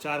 4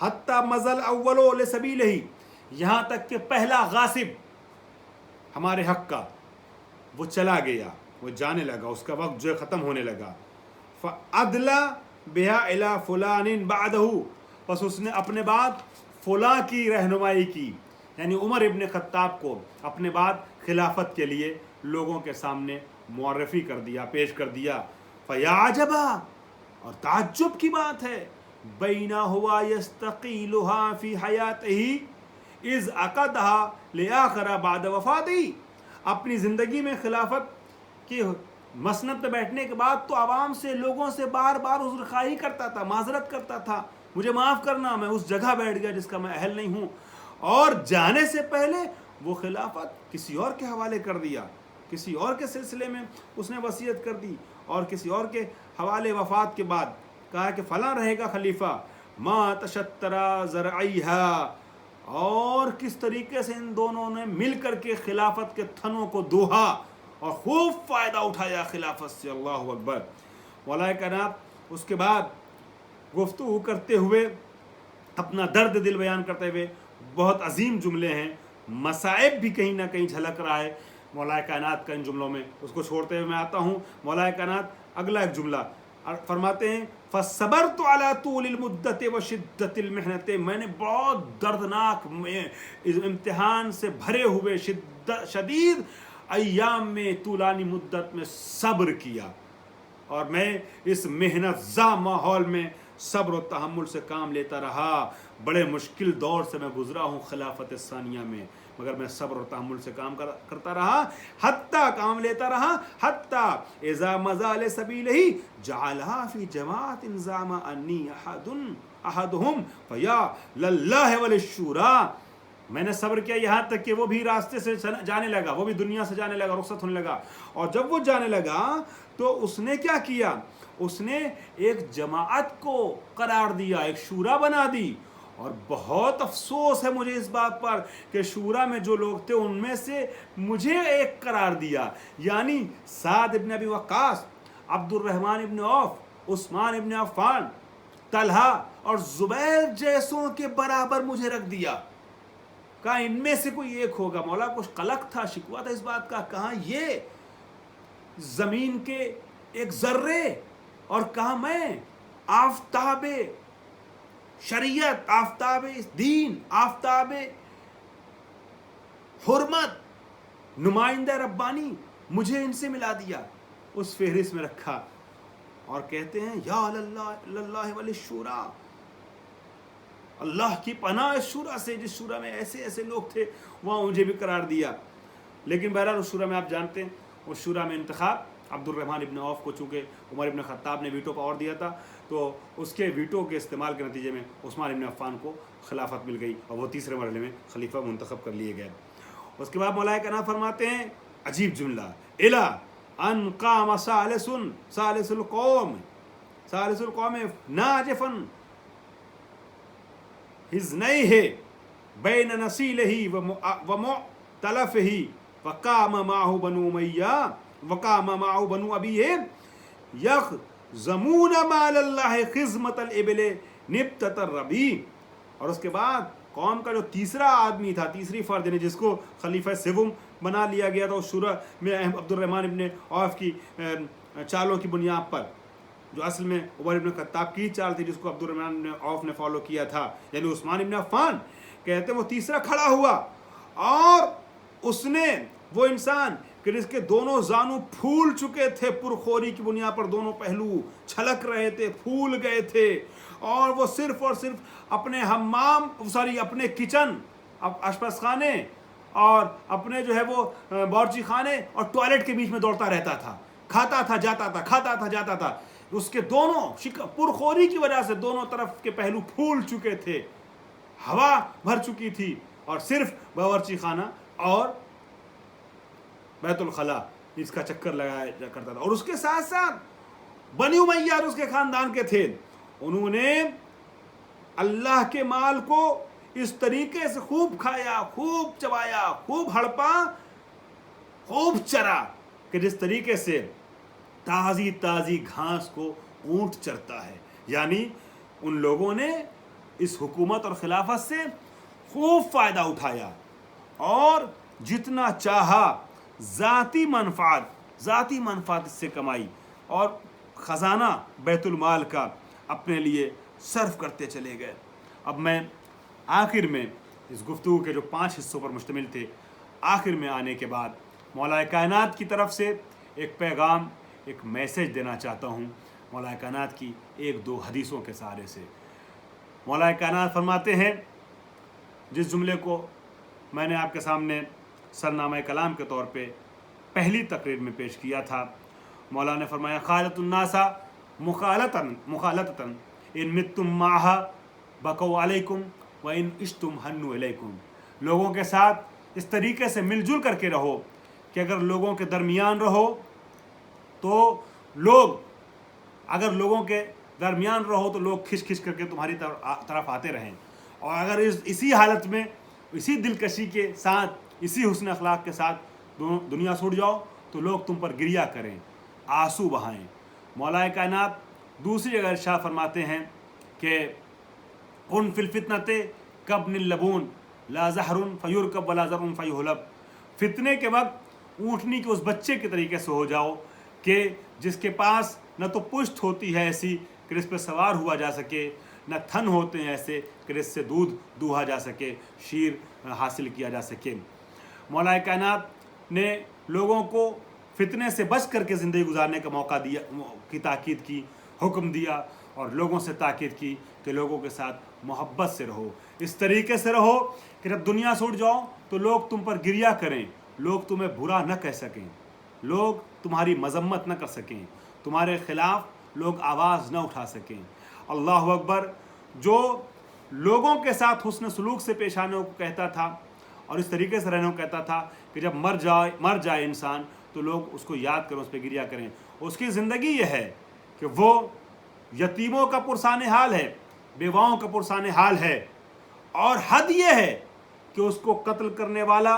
حتی مزل اولو لسبیلہ، یہاں تک کہ پہلا غاصب ہمارے حق کا وہ چلا گیا، وہ جانے لگا، اس کا وقت جو ہے ختم ہونے لگا. فَأَدْلَى بِهَا إِلَى فُلَانٍ بَعْدَهُ، پس اس نے اپنے بعد فلاں کی رہنمائی کی، یعنی عمر ابن خطاب کو اپنے بعد خلافت کے لیے لوگوں کے سامنے معرفی کر دیا، پیش کر دیا. فَيَا عَجَبًا، اور تعجب کی بات ہے، بَيْنَ هُوَ يَسْتَقِيلُهَا فِي حَيَاتِهِ اِذْ عَقَدَهَا لِآخَرَ بَعْدَ وَفَاتِهِ، اپنی زندگی میں خلافت کی مسند پہ بیٹھنے کے بعد تو عوام سے، لوگوں سے بار بار عذر خواہی کرتا تھا، معذرت کرتا تھا، مجھے معاف کرنا، میں اس جگہ بیٹھ گیا جس کا میں اہل نہیں ہوں. اور جانے سے پہلے وہ خلافت کسی اور کے حوالے کر دیا، کسی اور کے سلسلے میں اس نے وصیت کر دی، اور کسی اور کے حوالے وفات کے بعد کہا کہ فلاں رہے گا خلیفہ. ما تشترا ذرعیہا، اور کس طریقے سے ان دونوں نے مل کر کے خلافت کے تھنوں کو دوہا اور خوب فائدہ اٹھایا خلافت سے. اللہ اکبر. مولا کائنات اس کے بعد گفتگو کرتے ہوئے، اپنا درد دل بیان کرتے ہوئے، بہت عظیم جملے ہیں، مصائب بھی کہیں نہ کہیں جھلک رہا ہے مولا کائنات کا ان جملوں میں. اس کو چھوڑتے ہوئے میں آتا ہوں مولا کائنات اگلا ایک جملہ فرماتے ہیں، فَصَبَرْتُ عَلَى طُولِ الْمُدَّةِ وَشِدَّةِ الْمِحْنَةِ، میں نے بہت دردناک امتحان سے بھرے ہوئے شدید ایام میں، طولانی مدت میں صبر کیا، اور میں اس محنت زا ماحول میں صبر و تحمل سے کام لیتا رہا. بڑے مشکل دور سے میں گزرا ہوں خلافت ثانیہ میں، مگر میں صبر و تحمل سے کام کرتا رہا، حتیٰ کام لیتا رہا، حتیٰ اذا مزال سبیلہ جعلہا فی جماعت زعم انی احدہم فیا للہ وللشورا. میں نے صبر کیا یہاں تک کہ وہ بھی راستے سے جانے لگا، وہ بھی دنیا سے جانے لگا، رخصت ہونے لگا. اور جب وہ جانے لگا تو اس نے کیا کیا، اس نے ایک جماعت کو قرار دیا، ایک شورا بنا دی. اور بہت افسوس ہے مجھے اس بات پر کہ شورا میں جو لوگ تھے ان میں سے مجھے ایک قرار دیا، یعنی سعد ابن ابی وقاص، عبد الرحمن ابن عوف، عثمان ابن عفان، طلحہ اور زبیر جیسوں کے برابر مجھے رکھ دیا. کہا ان میں سے کوئی ایک ہوگا. مولا کچھ قلق تھا، شکوہ تھا اس بات کا، کہاں یہ زمین کے ایک ذرے، اور کہاں میں آفتاب شریعت، آفتاب دین، آفتاب حرمت، نمائندہ ربانی، مجھے ان سے ملا دیا، اس فہرست میں رکھا. اور کہتے ہیں یا اللہ وللشورا، اللہ کی پناہ اس شورا سے، جس شورا میں ایسے ایسے لوگ تھے وہاں مجھے بھی قرار دیا. لیکن بہرحال اس شورا میں آپ جانتے ہیں، اس شورا میں انتخاب عبد الرحمن ابن عوف کو چونکہ عمر ابن خطاب نے ویٹو پاور دیا تھا، تو اس کے ویٹو کے استعمال کے نتیجے میں عثمان ابن عفان کو خلافت مل گئی، اور وہ تیسرے مرحلے میں خلیفہ منتخب کر لیے گئے. اس کے بعد مولا کائنات فرماتے ہیں عجیب جملہ، الا ان قام ثالث القوم ناجفا حزنیہ بین نسیلہ ومعتلفہ وقام معہ بنو امیہ وقام معہ بنو ابیہ یخزمون مال اللہ خزمت الابل نبتۃ الربیع. اور اس کے بعد قوم کا جو تیسرا آدمی تھا، تیسری فرد، یعنی جس کو خلیفہ سوم بنا لیا گیا تھا اس شورا میں عبد الرحمن ابن عوف کی چالوں کی بنیاد پر، جو اصل میں عمر ابن خطاب کی چال تھی جس کو عبد الرحمن ابن عوف نے فالو کیا تھا، یعنی عثمان ابن عفان. کہتے ہیں وہ تیسرا کھڑا ہوا، اور اس نے، وہ انسان کہ جس کے دونوں زانو پھول چکے تھے پرخوری کی بنیاد پر، دونوں پہلو چھلک رہے تھے، پھول گئے تھے، اور وہ صرف اور صرف اپنے اپنے کچن، آشپز خانے اور اپنے جو ہے وہ باورچی خانے اور ٹوائلٹ کے بیچ میں دوڑتا رہتا تھا، کھاتا تھا جاتا تھا، کھاتا تھا جاتا تھا. اس کے دونوں پرخوری کی وجہ سے دونوں طرف کے پہلو پھول چکے تھے، ہوا بھر چکی تھی، اور صرف باورچی خانہ اور بیت الخلاء اس کا چکر لگایا کرتا تھا. اور اس کے ساتھ ساتھ بنی امیہ اور اس کے خاندان کے تھے، انہوں نے اللہ کے مال کو اس طریقے سے خوب کھایا، خوب چبایا، خوب ہڑپا، خوب چرا کہ جس طریقے سے تازی تازی گھاس کو اونٹ چرتا ہے. یعنی ان لوگوں نے اس حکومت اور خلافت سے خوب فائدہ اٹھایا اور جتنا چاہا ذاتی منفعت اس سے کمائی اور خزانہ بیت المال کا اپنے لیے صرف کرتے چلے گئے۔ اب میں آخر میں اس گفتگو کے جو 5 حصوں پر مشتمل تھے، آخر میں آنے کے بعد مولا کائنات کی طرف سے ایک پیغام، ایک میسیج دینا چاہتا ہوں مولا کائنات کی 1-2 حدیثوں کے سہارے سے۔ مولا کائنات فرماتے ہیں، جس جملے کو میں نے آپ کے سامنے سرنامہ کلام کے طور پہ پہلی تقریر میں پیش کیا تھا، مولا نے فرمایا خالط الناس مخالطتاً ان متم معہا بقوا علیکم و ان عشتم حنوا الیکم۔ لوگوں کے ساتھ اس طریقے سے مل جل کر کے رہو کہ اگر لوگوں کے درمیان رہو تو لوگ کھچ کھچ کر کے تمہاری طرف آتے رہیں، اور اگر اسی حالت میں اسی دلکشی کے ساتھ اسی حسن اخلاق کے ساتھ دنیا چھوڑ جاؤ تو لوگ تم پر گریہ کریں، آنسو بہائیں۔ مولا کائنات دوسری جگہ ارشاد فرماتے ہیں کہ ان فی الفتنۃ کابن اللبون لا زہر فیرکب ولا زرع فیہلب۔ فتنے کے وقت اونٹنی کے اس بچے کے طریقے سے ہو جاؤ کہ جس کے پاس نہ تو پشت ہوتی ہے ایسی کہ اس پہ سوار ہوا جا سکے، نہ تھن ہوتے ہیں ایسے کہ اس سے دودھ دوہا جا سکے، شیر حاصل کیا جا سکے۔ مولا کائنات نے لوگوں کو فتنے سے بچ کر کے زندگی گزارنے کا موقع دیا، کی تاکید کی، حکم دیا، اور لوگوں سے تاکید کی کہ لوگوں کے ساتھ محبت سے رہو، اس طریقے سے رہو کہ جب دنیا چھوڑ جاؤ تو لوگ تم پر گریہ کریں، لوگ تمہیں برا نہ کہہ سکیں، لوگ تمہاری مذمت نہ کر سکیں، تمہارے خلاف لوگ آواز نہ اٹھا سکیں۔ اللہ اکبر۔ جو لوگوں کے ساتھ حسن سلوک سے پیش آنے کو کہتا تھا اور اس طریقے سے رہنے کو کہتا تھا کہ جب مر جائے انسان تو لوگ اس کو یاد کریں، اس پہ گریہ کریں، اس کی زندگی یہ ہے کہ وہ یتیموں کا پرسان حال ہے، بیواؤں کا پرسان حال ہے، اور حد یہ ہے کہ اس کو قتل کرنے والا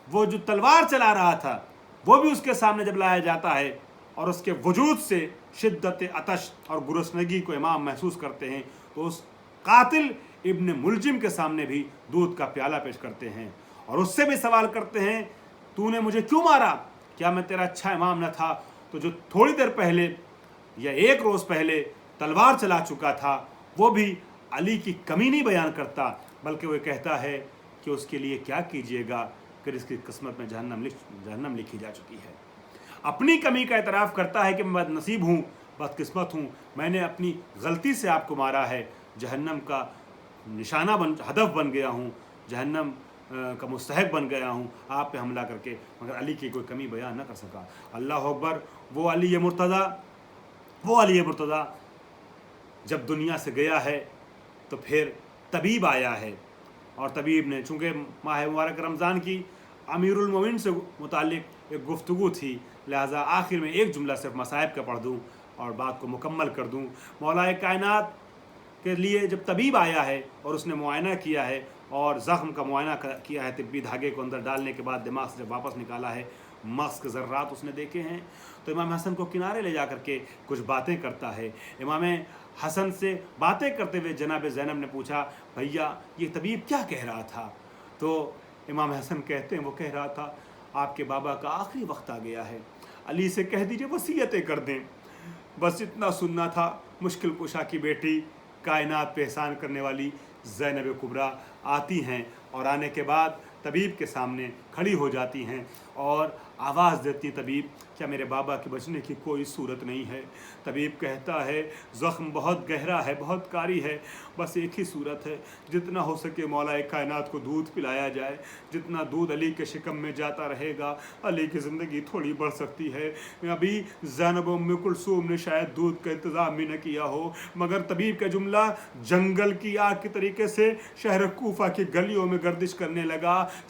وہ جو تلوار چلا رہا تھا وہ بھی اس کے سامنے جب لایا جاتا ہے اور اس کے وجود سے شدت عطش اور گرسنگی کو امام محسوس کرتے ہیں تو اس قاتل ابن ملجم کے سامنے بھی دودھ کا پیالہ پیش کرتے ہیں اور اس سے بھی سوال کرتے ہیں تو نے مجھے کیوں مارا؟ کیا میں تیرا اچھا امام نہ تھا؟ تو جو تھوڑی دیر پہلے یا 1 روز پہلے تلوار چلا چکا تھا وہ بھی علی کی کمی نہیں بیان کرتا، بلکہ وہ کہتا ہے کہ اس کے لیے کیا کیجیے گا کہ اس کی قسمت میں جہنم لکھی جا چکی ہے۔ اپنی کمی کا اعتراف کرتا ہے کہ میں بد نصیب ہوں، بدقسمت ہوں، میں نے اپنی غلطی سے آپ کو مارا ہے، جہنم کا نشانہ ہدف بن گیا ہوں، جہنم کا مستحق بن گیا ہوں آپ پہ حملہ کر کے، مگر علی کی کوئی کمی بیان نہ کر سکا۔ اللہ اکبر۔ وہ علی مرتضیٰ جب دنیا سے گیا ہے تو پھر طبیب آیا ہے، اور طبیب نے چونکہ ماہ مبارک رمضان کی امیر المومنین سے متعلق ایک گفتگو تھی، لہٰذا آخر میں ایک جملہ صرف مصائب کا پڑھ دوں اور بات کو مکمل کر دوں۔ مولا کائنات کے لیے جب طبیب آیا ہے اور اس نے معائنہ کیا ہے اور زخم کا معائنہ کیا ہے، طبی دھاگے کو اندر ڈالنے کے بعد دماغ سے جب واپس نکالا ہے، مغز کے ذرات اس نے دیکھے ہیں، تو امام حسن کو کنارے لے جا کر کے کچھ باتیں کرتا ہے۔ امام حسن سے باتیں کرتے ہوئے جناب زینب نے پوچھا بھیا یہ طبیب کیا کہہ رہا تھا؟ تو امام حسن کہتے ہیں وہ کہہ رہا تھا آپ کے بابا کا آخری وقت آ گیا ہے، علی سے کہہ دیجئے وصیتیں کر دیں، بس اتنا سننا تھا۔ مشکل کشا کی بیٹی، کائنات پہ احسان کرنے والی زینب کبریٰ آتی ہیں اور آنے کے بعد طبیب کے سامنے کھڑی ہو جاتی ہیں اور آواز دیتی ہیں طبیب کیا میرے بابا کے بچنے کی کوئی صورت نہیں ہے؟ طبیب کہتا ہے زخم بہت گہرا ہے، بہت کاری ہے، بس ایک ہی صورت ہے، جتنا ہو سکے مولا کائنات کو دودھ پلایا جائے، جتنا دودھ علی کے شکم میں جاتا رہے گا علی کی زندگی تھوڑی بڑھ سکتی ہے۔ ابھی زینب ام کلثوم نے شاید دودھ کا انتظام بھی نہ کیا ہو، مگر طبیب کا جملہ جنگل کی آگ کے طریقے سے شہر کوفہ کی گلیوں میں گردش کرنے لگا۔